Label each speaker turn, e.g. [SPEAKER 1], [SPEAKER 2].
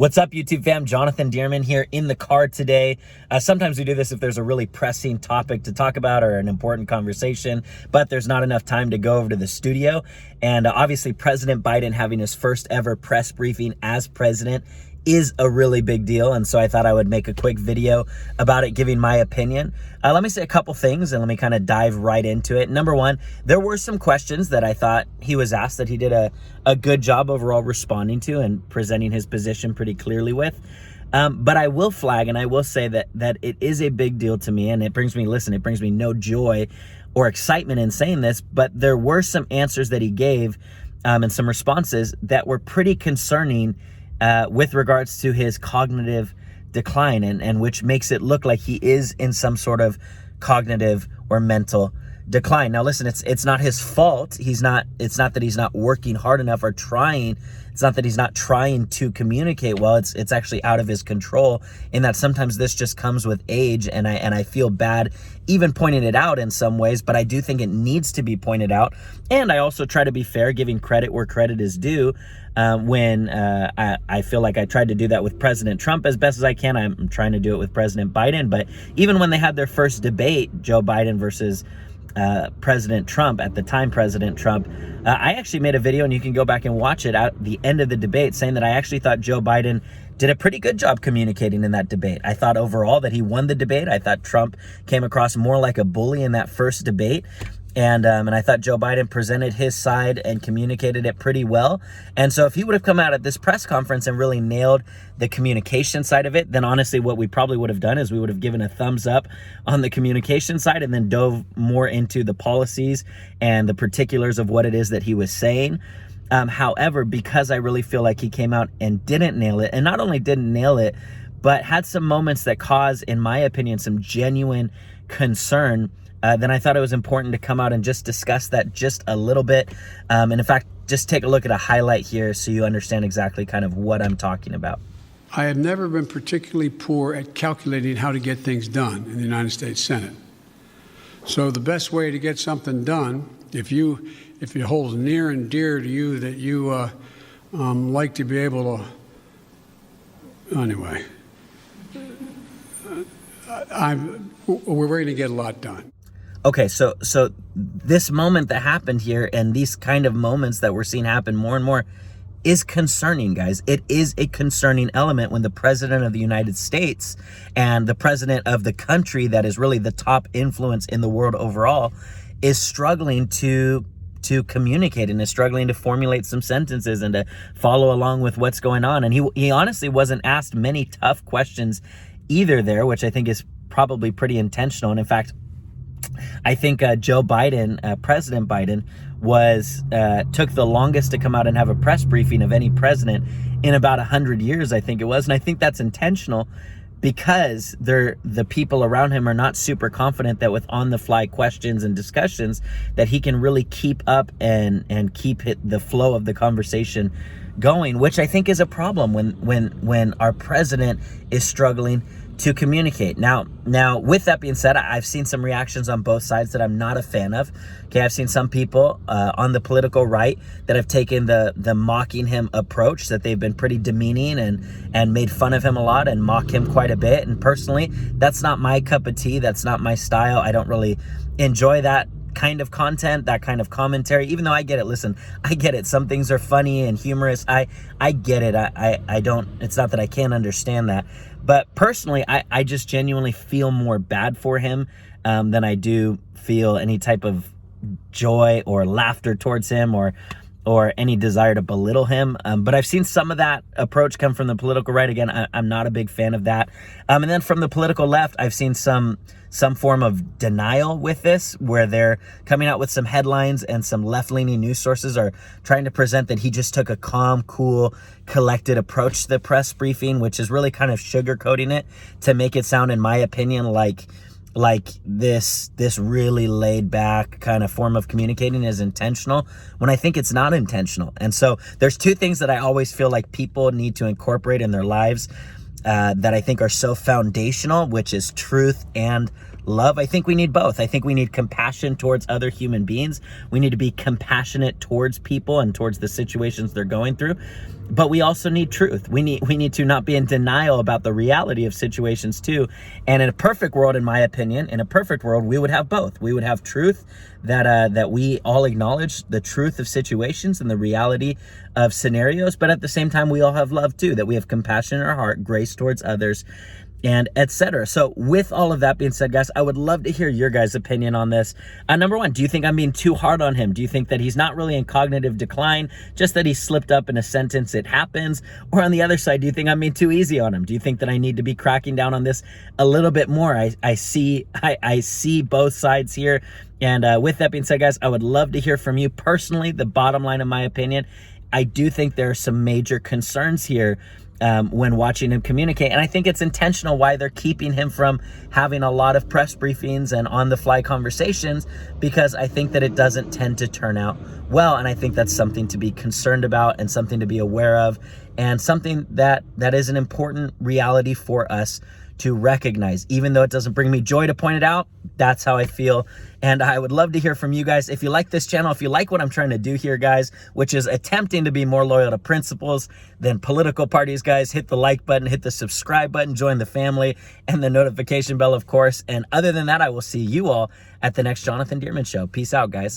[SPEAKER 1] What's up, YouTube fam? Jonathan Dearman here in the car today. Sometimes we do this if there's a really pressing topic to talk about or an important conversation, but there's not enough time to go over to the studio. And obviously, President Biden having his first ever press briefing as president is a really big deal. And so I thought I would make a quick video about it, giving my opinion. Let me say a couple things and let me kind of dive right into it. Number one, there were some questions that I thought he was asked that he did a good job overall responding to and presenting his position pretty clearly with. But I will flag and I will say that it is a big deal to me, and it brings me no joy or excitement in saying this, but there were some answers that he gave and some responses that were pretty concerning with regards to his cognitive decline, and which makes it look like he is in some sort of cognitive or mental decline. Now listen, it's not his fault. It's not that he's not working hard enough or trying. It's not that he's not trying to communicate well. It's actually out of his control, in that sometimes this just comes with age, and I feel bad even pointing it out in some ways, but I do think it needs to be pointed out. And I also try to be fair, giving credit where credit is due. When I feel like I tried to do that with President Trump as best as I can, I'm trying to do it with President Biden. But even when they had their first debate, Joe Biden versus President Trump, at the time President Trump, I actually made a video, and you can go back and watch it at the end of the debate, saying that I actually thought Joe Biden did a pretty good job communicating in that debate. I thought overall that he won the debate. I thought Trump came across more like a bully in that first debate. And I thought Joe Biden presented his side and communicated it pretty well. And so if he would have come out at this press conference and really nailed the communication side of it, then honestly what we probably would have done is we would have given a thumbs up on the communication side and then dove more into the policies and the particulars of what it is that he was saying. However, because I really feel like he came out and didn't nail it, and not only didn't nail it, but had some moments that caused, in my opinion, some genuine concern, then I thought it was important to come out and just discuss that just a little bit. And in fact, just take a look at a highlight here so you understand exactly kind of what I'm talking about.
[SPEAKER 2] I have never been particularly poor at calculating how to get things done in the United States Senate. So the best way to get something done, if it holds near and dear to you that you like to be able to, anyway, we're going to get a lot done.
[SPEAKER 1] Okay, so this moment that happened here, and these kind of moments that we're seeing happen more and more, is concerning, guys. It is a concerning element when the president of the United States and the president of the country that is really the top influence in the world overall is struggling to communicate and is struggling to formulate some sentences and to follow along with what's going on. And he honestly wasn't asked many tough questions either there, which I think is probably pretty intentional. And in fact, I think Joe Biden, President Biden, took the longest to come out and have a press briefing of any president in about 100 years, I think it was. And I think that's intentional because the people around him are not super confident that with on-the-fly questions and discussions that he can really keep up and keep the flow of the conversation going, which I think is a problem when our president is struggling to communicate. Now, with that being said, I've seen some reactions on both sides that I'm not a fan of. Okay, I've seen some people on the political right that have taken the mocking him approach, that they've been pretty demeaning and made fun of him a lot and mock him quite a bit. And personally, that's not my cup of tea. That's not my style. I don't really enjoy that kind of content, that kind of commentary, even though I get it. Listen, I get it. Some things are funny and humorous. I get it. I don't, it's not that I can't understand that. But personally, I just genuinely feel more bad for him than I do feel any type of joy or laughter towards him or any desire to belittle him. But I've seen some of that approach come from the political right. Again, I'm not a big fan of that. And then from the political left, I've seen some form of denial with this, where they're coming out with some headlines, and some left-leaning news sources are trying to present that he just took a calm, cool, collected approach to the press briefing, which is really kind of sugarcoating it to make it sound, in my opinion, like this really laid back kind of form of communicating is intentional, when I think it's not intentional. And so there's two things that I always feel like people need to incorporate in their lives that I think are so foundational, which is truth and love. I think we need both. I think we need compassion towards other human beings. We need to be compassionate towards people and towards the situations they're going through. But we also need truth. We need to not be in denial about the reality of situations too. And in a perfect world, in my opinion, in a perfect world, we would have both. We would have truth that we all acknowledge the truth of situations and the reality of scenarios. But at the same time, we all have love too, that we have compassion in our heart, grace towards others, and etc. So with all of that being said, guys, I would love to hear your guys' opinion on this. Number one, do you think I'm being too hard on him? Do you think that he's not really in cognitive decline, just that he slipped up in a sentence, it happens? Or on the other side, do you think I'm being too easy on him? Do you think that I need to be cracking down on this a little bit more? I see both sides here. And with that being said, guys, I would love to hear from you personally. The bottom line, in my opinion, I do think there are some major concerns here when watching him communicate. And I think it's intentional why they're keeping him from having a lot of press briefings and on-the-fly conversations, because I think that it doesn't tend to turn out well. And I think that's something to be concerned about and something to be aware of, and something that is an important reality for us to recognize. Even though it doesn't bring me joy to point it out, that's how I feel. And I would love to hear from you guys. If you like this channel, if you like what I'm trying to do here, guys, which is attempting to be more loyal to principles than political parties, guys, hit the like button, hit the subscribe button, join the family, and the notification bell, of course. And other than that, I will see you all at the next Jonathan Dearman Show. Peace out, guys.